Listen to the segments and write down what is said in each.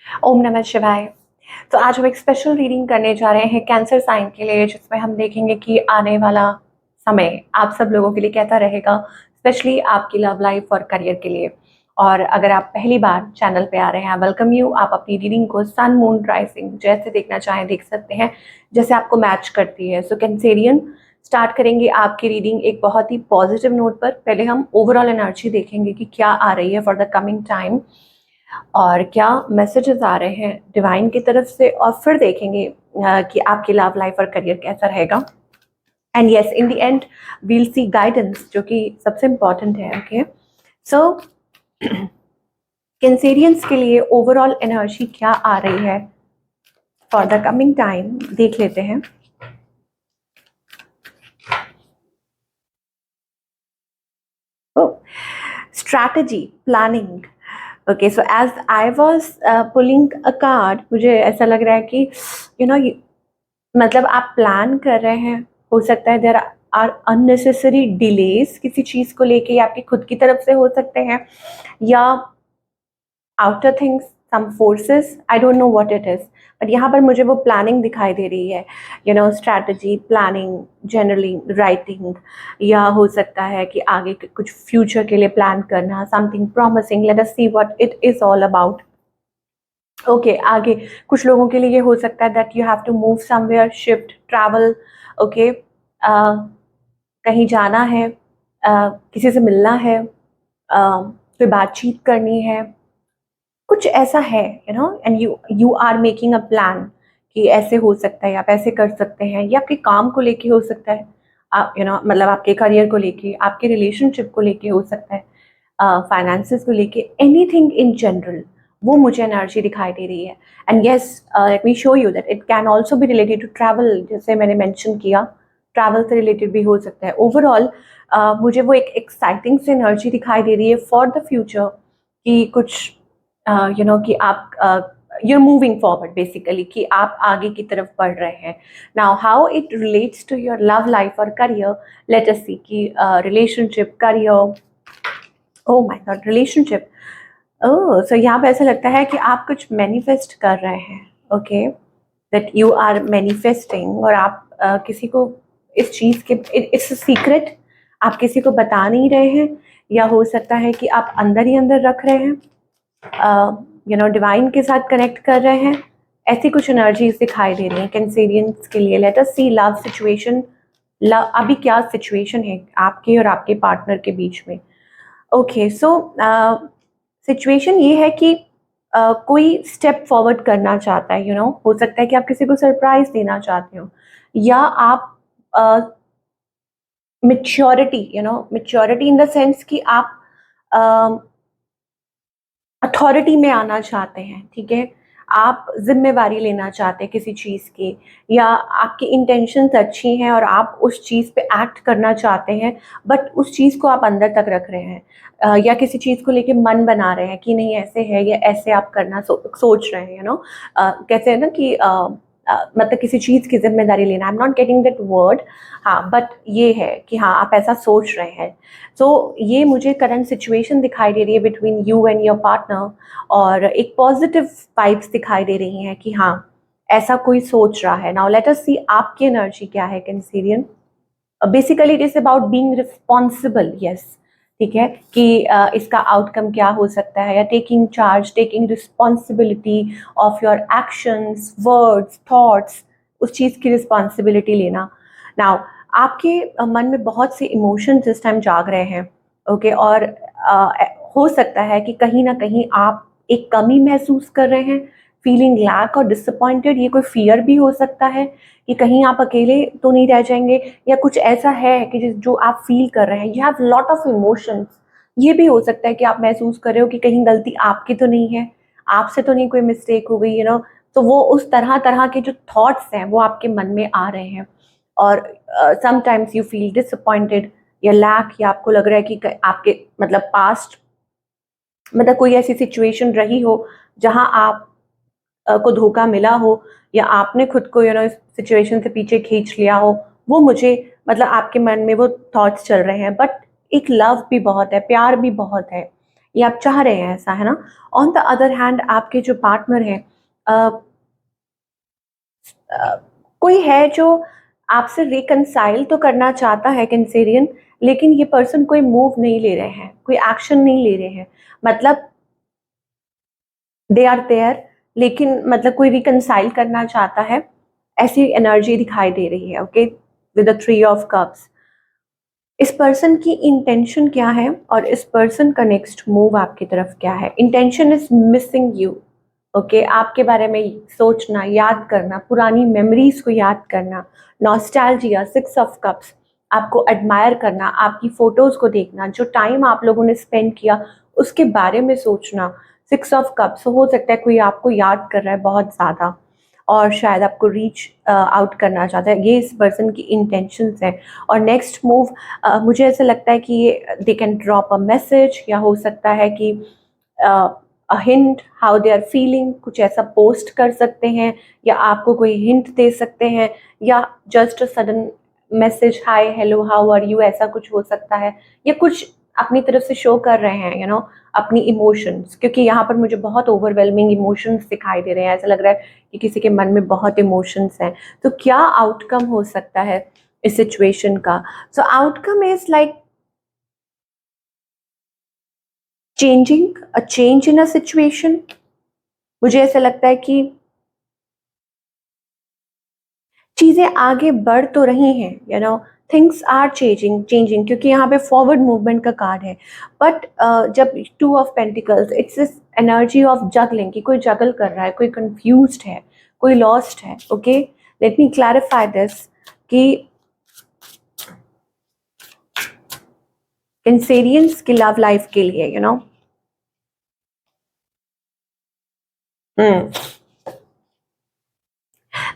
ओम नमः शिवाय। तो आज हम एक स्पेशल रीडिंग करने जा रहे हैं कैंसर साइन के लिए, जिसमें हम देखेंगे कि आने वाला समय आप सब लोगों के लिए कैसा रहेगा, स्पेशली आपकी लव लाइफ और करियर के लिए। और अगर आप पहली बार चैनल पे आ रहे हैं, वेलकम यू। आप अपनी रीडिंग को सन मून राइजिंग जैसे देखना चाहें देख सकते हैं, जैसे आपको मैच करती है। सो कैंसेरियन, स्टार्ट करेंगे आपकी रीडिंग एक बहुत ही पॉजिटिव नोट पर। पहले हम ओवरऑल एनर्जी देखेंगे कि क्या आ रही है फॉर द कमिंग टाइम और क्या मैसेजेस आ रहे हैं डिवाइन की तरफ से, और फिर देखेंगे कि आपकी लव लाइफ और करियर कैसा रहेगा। And yes, in the end we'll see guidance, जो कि सबसे इम्पॉर्टेंट है। ओके, सो कैंसेरियंस के लिए ओवरऑल एनर्जी क्या आ रही है फॉर द कमिंग टाइम देख लेते हैं। Strategy, planning. Okay, so as I was pulling a card, मुझे ऐसा लग रहा है कि यू नो मतलब आप प्लान कर रहे हैं। हो सकता है देयर आर अननेसेसरी डिलेज किसी चीज को लेके, या आपकी खुद की तरफ से हो सकते हैं, या outer things, some forces, I don't know what it is. But यहाँ पर मुझे वो प्लानिंग दिखाई दे रही है, स्ट्रैटेजी, प्लानिंग, जनरली राइटिंग, या हो सकता है कि आगे कुछ फ्यूचर के लिए प्लान करना, something promising. Let us see what it is all about. Okay, आगे कुछ लोगों के लिए ये हो सकता है that you have to move somewhere, shift, travel. Okay, कहीं जाना है, किसी से मिलना है, कोई बातचीत करनी है, कुछ ऐसा है, and you are making a plan कि ऐसे हो सकता है, आप ऐसे कर सकते हैं। या आपके काम को लेके हो सकता है, आप मतलब आपके करियर को लेके, आपके रिलेशनशिप को लेके हो सकता है, फाइनेंसेस को लेके, एनीथिंग इन जनरल। वो मुझे एनर्जी दिखाई दे रही है। And yes, let me show you that it can also be related to travel, जैसे मैंने मेंशन किया, ट्रैवल से रिलेटेड भी हो सकता है। ओवरऑल मुझे वो एक एक्साइटिंग सी एनर्जी दिखाई दे रही है फॉर द फ्यूचर, कि कुछ कि आप you're moving forward basically, कि आप आगे की तरफ बढ़ रहे हैं। now how it relates to your love life or career, let us see कि relationship, career, oh my god, relationship, oh so यहाँ पे ऐसा लगता है कि आप कुछ manifest कर रहे हैं। okay, that you are manifesting, और आप किसी को इस चीज़ के, it's a secret, आप किसी को बता नहीं रहे हैं, या हो सकता है कि आप अंदर ही अंदर रख रहे हैं, डिवाइन के साथ कनेक्ट कर रहे हैं। ऐसी कुछ एनर्जीज दिखाई दे रही हैं कैंसेरियंस के लिए। लेट अस सी लव सिचुएशन, लव अभी क्या सिचुएशन है आपके और आपके पार्टनर के बीच में। ओके, सो सिचुएशन ये है कि कोई स्टेप फॉरवर्ड करना चाहता है, हो सकता है कि आप किसी को सरप्राइज देना चाहते हो, या आप maturity, maturity in the sense कि आप अथॉरिटी में आना चाहते हैं। ठीक है, आप जिम्मेवारी लेना चाहते हैं किसी चीज़ की, या आपकी इंटेंशंस अच्छी हैं और आप उस चीज़ पे एक्ट करना चाहते हैं, बट उस चीज़ को आप अंदर तक रख रहे हैं, या किसी चीज़ को लेके मन बना रहे हैं कि नहीं ऐसे है, या ऐसे आप करना सोच रहे हैं। कैसे है ना कि मतलब किसी चीज़ की जिम्मेदारी लेना, I am not getting that word. हाँ, बट ये है कि हाँ आप ऐसा सोच रहे हैं। तो ये मुझे करंट सिचुएशन दिखाई दे रही है between you and your partner, और एक पॉजिटिव वाइब्स दिखाई दे रही हैं कि हाँ ऐसा कोई सोच रहा है। नाउ लेट अस सी आपकी एनर्जी क्या है Cancerian. Basically it is about being responsible, yes. ठीक है, कि इसका आउटकम क्या हो सकता है, या taking charge, taking responsibility of your actions, words, thoughts, उस चीज़ की रिस्पॉन्सिबिलिटी लेना। नाउ आपके मन में बहुत से इमोशंस इस टाइम जाग रहे हैं। ओके, और हो सकता है कि कहीं ना कहीं आप एक कमी महसूस कर रहे हैं, फीलिंग लैक और डिसअपॉइंटेड। ये कोई फियर भी हो सकता है कि कहीं आप अकेले तो नहीं रह जाएंगे, या कुछ ऐसा है कि जो आप फील कर रहे हैं, you have lot of emotions. ये भी हो सकता है कि आप महसूस कर रहे हो कि कहीं गलती आपकी तो नहीं है, आपसे तो नहीं कोई मिस्टेक हो गई, तो वो उस तरह तरह के जो थॉट्स हैं वो आपके मन में आ रहे हैं। और समटाइम्स यू फील डिसअपॉइंटेड या लैक, या आपको लग रहा है कि आपके मतलब पास्ट, मतलब कोई ऐसी सिचुएशन रही हो जहां आप को धोखा मिला हो, या आपने खुद को इस सिचुएशन से पीछे खींच लिया हो। वो मुझे मतलब आपके मन में वो थॉट्स चल रहे हैं, बट एक लव भी बहुत है, प्यार भी बहुत है। ये आप चाह रहे हैं ऐसा, है ना। ऑन द अदर हैंड आपके जो पार्टनर है, कोई है जो आपसे रिकंसाइल तो करना चाहता है कैंसेरियन, लेकिन ये पर्सन कोई मूव नहीं ले रहे हैं, कोई एक्शन नहीं ले रहे हैं। मतलब दे आर देयर, लेकिन मतलब कोई रिकंसाइल करना चाहता है, ऐसी एनर्जी दिखाई दे रही है। Okay, with the 3 of cups. इस पर्सन की इंटेंशन क्या है और इस पर्सन का नेक्स्ट मूव आपकी तरफ क्या है? Intention is missing you. Okay, आपके बारे में सोचना, याद करना, पुरानी मेमोरीज को याद करना, नॉस्टैल्जिया, 6 ऑफ कप्स, आपको एडमायर करना, आपकी फोटोज को देखना, जो टाइम आप लोगों ने स्पेंड किया उसके बारे में सोचना। 6 ऑफ कप्स, हो सकता है कोई आपको याद कर रहा है बहुत ज़्यादा और शायद आपको रीच आउट करना चाहता है, ये इस पर्सन की इंटेंशंस है। और नेक्स्ट मूव मुझे ऐसा लगता है कि ये they can drop a message, या हो सकता है कि a hint how they are feeling, कुछ ऐसा पोस्ट कर सकते हैं, या आपको कोई हिंट दे सकते हैं, या just a sudden message, hi hello how are you, ऐसा कुछ हो सकता है। या कुछ अपनी तरफ से शो कर रहे हैं, यू नो, अपनी इमोशंस, क्योंकि यहाँ पर मुझे बहुत ओवरवेलमिंग इमोशंस दिखाई दे रहे हैं। ऐसा लग रहा है कि किसी के मन में बहुत इमोशंस हैं। तो क्या आउटकम हो सकता है इस सिचुएशन का? So outcome is like changing, a change in a situation. मुझे ऐसा लगता है कि चीज़ें आगे बढ़ तो रही हैं, you know, things are changing changing, क्योंकि यहाँ पे फॉरवर्ड मूवमेंट का कार्ड है। बट जब 2 of pentacles, it's this energy of juggling, कि कोई जगल कर रहा है, कोई कंफ्यूज्ड है, कोई लॉस्ट है। Okay, let me clarify this कि कैंसेरियंस की लव लाइफ के लिए, यू नो,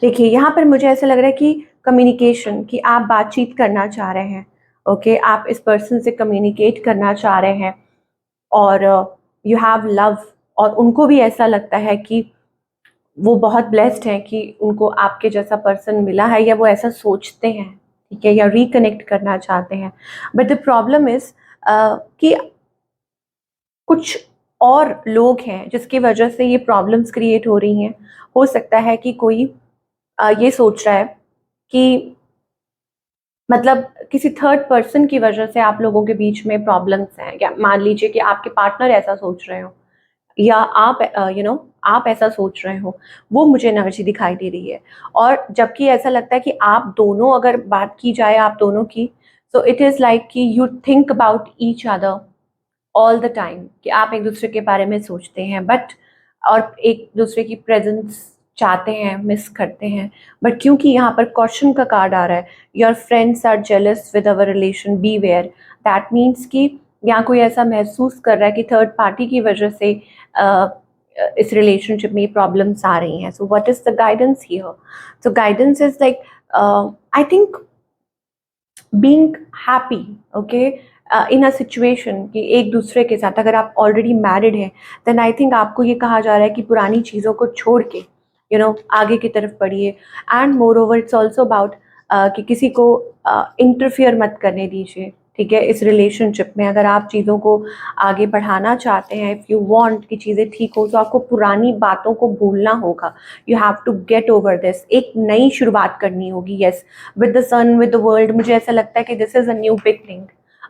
देखिए यहाँ पर मुझे ऐसा लग रहा है कि कम्युनिकेशन, कि आप बातचीत करना चाह रहे हैं। ओके, आप इस पर्सन से कम्युनिकेट करना चाह रहे हैं, और यू हैव लव, और उनको भी ऐसा लगता है कि वो बहुत ब्लेस्ड हैं कि उनको आपके जैसा पर्सन मिला है, या वो ऐसा सोचते हैं, ठीक है, या रिकनेक्ट करना चाहते हैं। बट द प्रॉब्लम इज कि कुछ और लोग हैं जिसकी वजह से ये प्रॉब्लम्स क्रिएट हो रही हैं। हो सकता है कि कोई ये सोच रहा है कि मतलब किसी थर्ड पर्सन की वजह से आप लोगों के बीच में प्रॉब्लम्स हैं, या मान लीजिए कि आपके पार्टनर ऐसा सोच रहे हो, या आप यू नो आप ऐसा सोच रहे हो, वो मुझे एनर्जी दिखाई दे रही है। और जबकि ऐसा लगता है कि आप दोनों, अगर बात की जाए आप दोनों की, सो इट इज़ लाइक कि you think about each other all the time, कि आप एक दूसरे के बारे में सोचते हैं, बट और एक दूसरे की प्रेजेंस चाहते हैं, मिस करते हैं। बट क्योंकि यहाँ पर क्वेश्चन का कार्ड आ रहा है, your friends are jealous with our relation, be aware, that means कि यहाँ कोई ऐसा महसूस कर रहा है कि थर्ड पार्टी की वजह से इस रिलेशनशिप में प्रॉब्लम्स आ रही हैं। So what is the guidance here? So guidance is like, I think being happy, okay, in a situation, कि एक दूसरे के साथ, अगर आप ऑलरेडी मैरिड हैं, देन आई थिंक आपको ये कहा जा रहा है कि पुरानी चीज़ों को छोड़ के, यू नो, आगे की तरफ बढ़िए। And more over it's also about कि किसी को इंटरफियर मत करने दीजिए, ठीक है, इस रिलेशनशिप में। अगर आप चीज़ों को आगे बढ़ाना चाहते हैं, इफ़ यू वांट कि चीज़ें ठीक हो, तो आपको पुरानी बातों को भूलना होगा। You have to get over this, एक नई शुरुआत करनी होगी। Yes, with the sun, with the world, मुझे ऐसा लगता है कि this is a new beginning.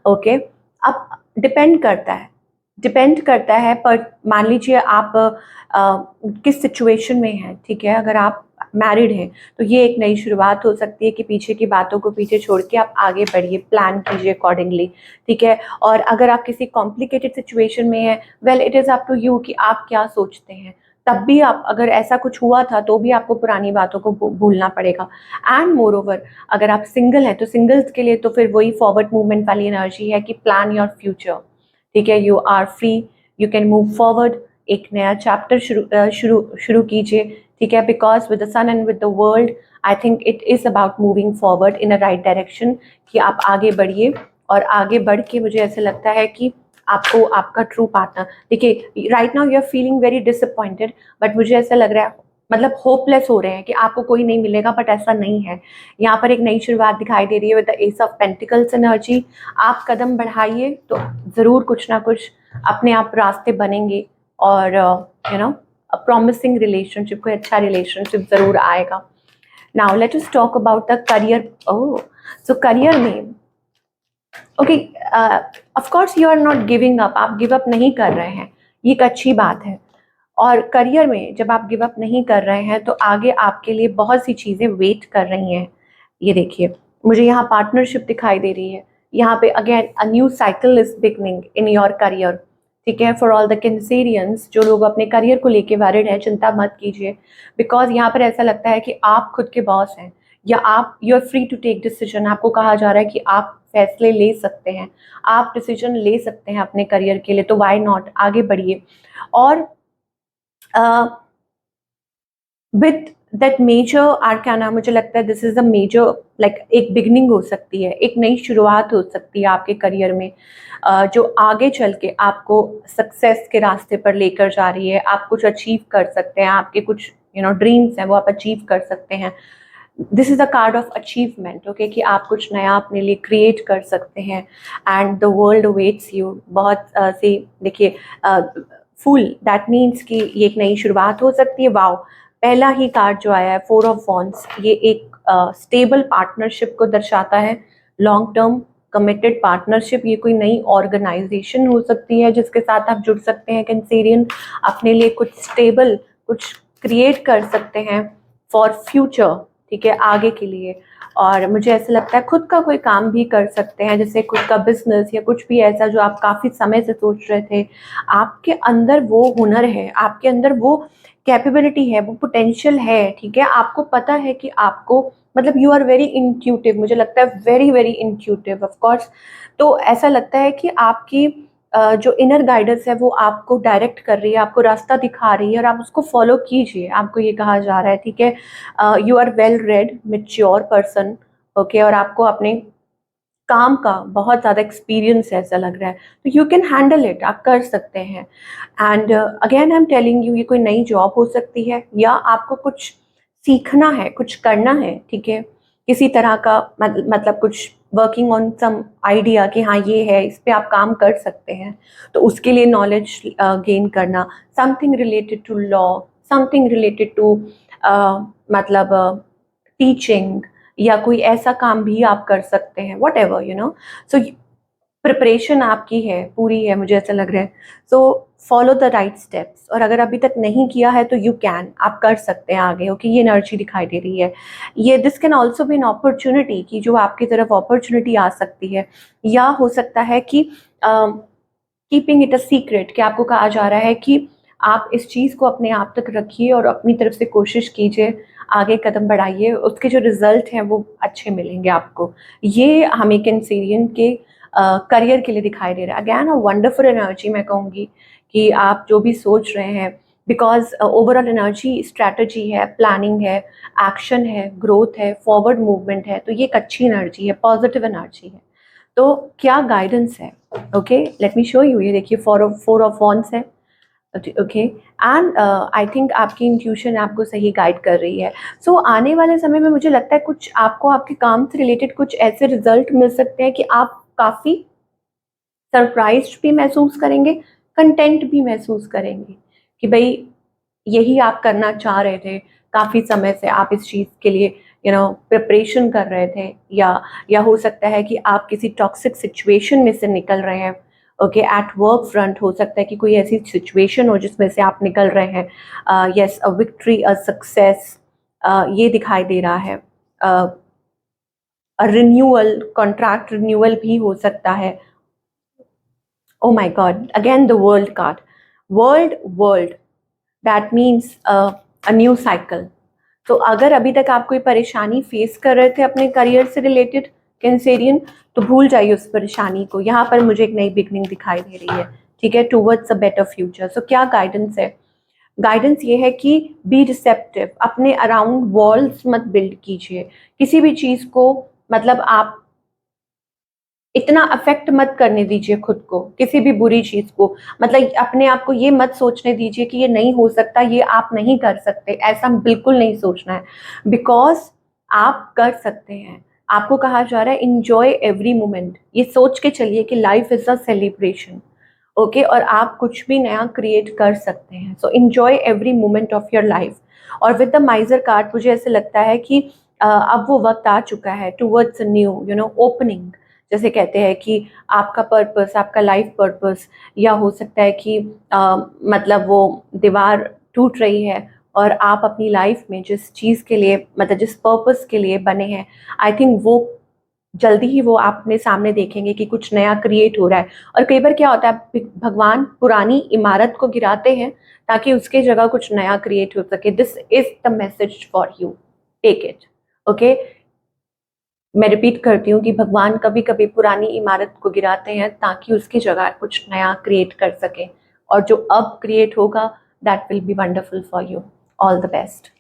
Okay, अब डिपेंड करता है, पर मान लीजिए आप किस सिचुएशन में हैं, ठीक है। अगर आप मैरिड हैं तो ये एक नई शुरुआत हो सकती है कि पीछे की बातों को पीछे छोड़ के आप आगे बढ़िए, प्लान कीजिए अकॉर्डिंगली, ठीक है। और अगर आप किसी कॉम्प्लिकेटेड सिचुएशन में हैं, well it is up to you कि आप क्या सोचते हैं। तब भी आप, अगर ऐसा कुछ हुआ था तो भी आपको पुरानी बातों को भूलना पड़ेगा। एंड मोर ओवर, अगर आप सिंगल हैं तो सिंगल्स के लिए तो फिर वही फॉरवर्ड मूवमेंट वाली एनर्जी है कि प्लान योर फ्यूचर, ठीक है, you are free, you can move forward, एक नया चैप्टर शुरू कीजिए, ठीक है। Because with the sun and with the world, I think it is about moving forward in a right direction, कि आप आगे बढ़िए। और आगे बढ़ के मुझे ऐसा लगता है कि आपको आपका ट्रू पार्टनर, देखिए right now you are feeling very disappointed, but मुझे ऐसा लग रहा है मतलब होपलेस हो रहे हैं कि आपको कोई नहीं मिलेगा, बट ऐसा नहीं है। यहाँ पर एक नई शुरुआत दिखाई दे रही है with the S of pentacles energy. आप कदम बढ़ाइए तो ज़रूर कुछ ना कुछ अपने आप रास्ते बनेंगे, और यू नो प्रॉमिसिंग रिलेशनशिप, कोई अच्छा रिलेशनशिप ज़रूर आएगा। Now let us talk about the career. Oh, so career में okay, of course you are not giving up, आप गिव अप नहीं कर रहे हैं, ये एक अच्छी बात है। और करियर में जब आप गिव अप नहीं कर रहे हैं तो आगे आपके लिए बहुत सी चीज़ें वेट कर रही हैं। ये देखिए, मुझे यहाँ पार्टनरशिप दिखाई दे रही है। यहाँ पे again a new cycle is beginning in your career. ठीक है, फॉर ऑल द कैंसेरियंस जो लोग अपने करियर को लेके वैरिड हैं, चिंता मत कीजिए, बिकॉज यहाँ पर ऐसा लगता है कि आप खुद के बॉस हैं, या आप you are free to take decision. आपको कहा जा रहा है कि आप फैसले ले सकते हैं, आप डिसीजन ले सकते हैं अपने करियर के लिए, तो वाई नॉट, आगे बढ़िए। और विथ दैट मेजर आर्काना, मुझे लगता है this is a major like एक बिगनिंग हो सकती है, एक नई शुरुआत हो सकती है आपके करियर में, जो आगे चल के आपको सक्सेस के रास्ते पर लेकर जा रही है। आप कुछ अचीव कर सकते हैं, आपके कुछ ड्रीम्स हैं वो आप अचीव कर सकते हैं। This is a card of achievement, okay, कि आप कुछ नया अपने लिए क्रिएट कर सकते हैं, and the world waits you. बहुत सी देखिए, फुल दैट मीन्स कि ये एक नई शुरुआत हो सकती है। वाओ, पहला ही कार्ड जो आया है 4 ऑफ वॉन्ड्स, ये एक स्टेबल पार्टनरशिप को दर्शाता है, लॉन्ग टर्म कमिटेड पार्टनरशिप। ये कोई नई ऑर्गेनाइजेशन हो सकती है जिसके साथ आप जुड़ सकते हैं कैंसेरियन, अपने लिए कुछ स्टेबल कुछ क्रिएट कर सकते हैं फॉर फ्यूचर, ठीक है, आगे के लिए। और मुझे ऐसा लगता है खुद का कोई काम भी कर सकते हैं, जैसे खुद का बिजनेस या कुछ भी ऐसा जो आप काफ़ी समय से सोच रहे थे। आपके अंदर वो हुनर है, आपके अंदर वो कैपेबिलिटी है, वो पोटेंशियल है, ठीक है। आपको पता है कि आपको, मतलब यू आर वेरी इंट्यूटिव, मुझे लगता है very very intuitive of course. तो ऐसा लगता है कि आपकी जो इनर गाइडेंस है वो आपको डायरेक्ट कर रही है, आपको रास्ता दिखा रही है, और आप उसको फॉलो कीजिए, आपको ये कहा जा रहा है, ठीक है। You are well read mature person, okay, और आपको अपने काम का बहुत ज़्यादा एक्सपीरियंस है ऐसा लग रहा है, तो यू कैन हैंडल इट, आप कर सकते हैं। And again I am telling you, ये कोई नई जॉब हो सकती है, या आपको कुछ सीखना है, कुछ करना है, ठीक है, किसी तरह का मतलब कुछ वर्किंग ऑन सम आइडिया कि हाँ ये है, इस पे आप काम कर सकते हैं, तो उसके लिए नॉलेज गेन करना, something related to law, something related to मतलब टीचिंग, या कोई ऐसा काम भी आप कर सकते हैं, वट एवर सो प्रिपरेशन आपकी है, पूरी है, मुझे ऐसा लग रहा है। So follow the right steps, और अगर अभी तक नहीं किया है तो यू कैन, आप कर सकते हैं आगे, ओके। ये एनर्जी दिखाई दे रही है, ये this can also B an opportunity, कि जो आपकी तरफ अपॉर्चुनिटी आ सकती है, या हो सकता है कि कीपिंग इट अ सीक्रेट, कि आपको कहा जा रहा है कि आप इस चीज़ को अपने आप तक रखिए और अपनी तरफ से कोशिश कीजिए, आगे कदम बढ़ाइए, उसके जो रिजल्ट हैं वो अच्छे मिलेंगे आपको। ये हमें कैंसेरियन के करियर के लिए दिखाई दे रहा है। अगैन अ वंडरफुल एनर्जी, मैं कहूँगी कि आप जो भी सोच रहे हैं, बिकॉज ओवरऑल एनर्जी स्ट्रैटेजी है, प्लानिंग है, एक्शन है, ग्रोथ है, फॉरवर्ड मूवमेंट है, तो ये एक अच्छी एनर्जी है, पॉजिटिव एनर्जी है। तो क्या गाइडेंस है, okay, late me show you. ये देखिए, 4 ऑफ वॉन्ड्स है, ओके, एंड आई थिंक आपकी इंट्यूशन आपको सही गाइड कर रही है। सो आने वाले समय में मुझे लगता है कुछ आपको आपके काम से रिलेटेड कुछ ऐसे रिजल्ट मिल सकते हैं कि आप काफ़ी सरप्राइज्ड भी महसूस करेंगे, कंटेंट भी महसूस करेंगे, कि भाई यही आप करना चाह रहे थे, काफ़ी समय से आप इस चीज़ के लिए प्रिपरेशन कर रहे थे, या हो सकता है कि आप किसी टॉक्सिक सिचुएशन में से निकल रहे हैं, ओके। एट वर्क फ्रंट हो सकता है कि कोई ऐसी सिचुएशन हो जिसमें से आप निकल रहे हैं। Yes, a victory, a success, ये दिखाई दे रहा है। रिन्यूअल, कॉन्ट्रैक्ट रिन्यूअल भी हो सकता है। Oh my God, again the world card. World, that means a new cycle. तो अगर अभी तक आप कोई परेशानी फेस कर रहे थे अपने करियर से रिलेटेड कैंसेरियन, तो भूल जाइए उस परेशानी को। यहाँ पर मुझे एक नई बिगनिंग दिखाई दे रही है, ठीक है, टूवर्ड्स अ बेटर फ्यूचर। सो क्या गाइडेंस है? गाइडेंस ये है कि बी रिसेप्टिव, अपने अराउंड वॉल्स मत बिल्ड कीजिए, किसी भी चीज़ को, मतलब आप इतना अफेक्ट मत करने दीजिए खुद को किसी भी बुरी चीज को, मतलब अपने आप को ये मत सोचने दीजिए कि ये नहीं हो सकता, ये आप नहीं कर सकते, ऐसा बिल्कुल नहीं सोचना है, बिकॉज आप कर सकते हैं। आपको कहा जा रहा है इंजॉय एवरी मोमेंट, ये सोच के चलिए कि life is a celebration, okay, और आप कुछ भी नया क्रिएट कर सकते हैं। सो enjoy every moment of your life. और विद द माइजर कार्ड मुझे ऐसे लगता है कि अब वो वक्त आ चुका है टूवर्ड्स न्यू ओपनिंग, जैसे कहते हैं कि आपका पर्पस, आपका लाइफ पर्पस, या हो सकता है कि मतलब वो दीवार टूट रही है और आप अपनी लाइफ में जिस चीज़ के लिए, मतलब जिस पर्पस के लिए बने हैं, आई थिंक वो जल्दी ही वो आप अपने सामने देखेंगे कि कुछ नया क्रिएट हो रहा है। और कई बार क्या होता है, भगवान पुरानी इमारत को गिराते हैं ताकि उसके जगह कुछ नया क्रिएट हो सके। This is the message for you, take it, okay. मैं रिपीट करती हूँ कि भगवान कभी कभी पुरानी इमारत को गिराते हैं ताकि उसकी जगह कुछ नया क्रिएट कर सके, और जो अब क्रिएट होगा that will be wonderful for you. All the best.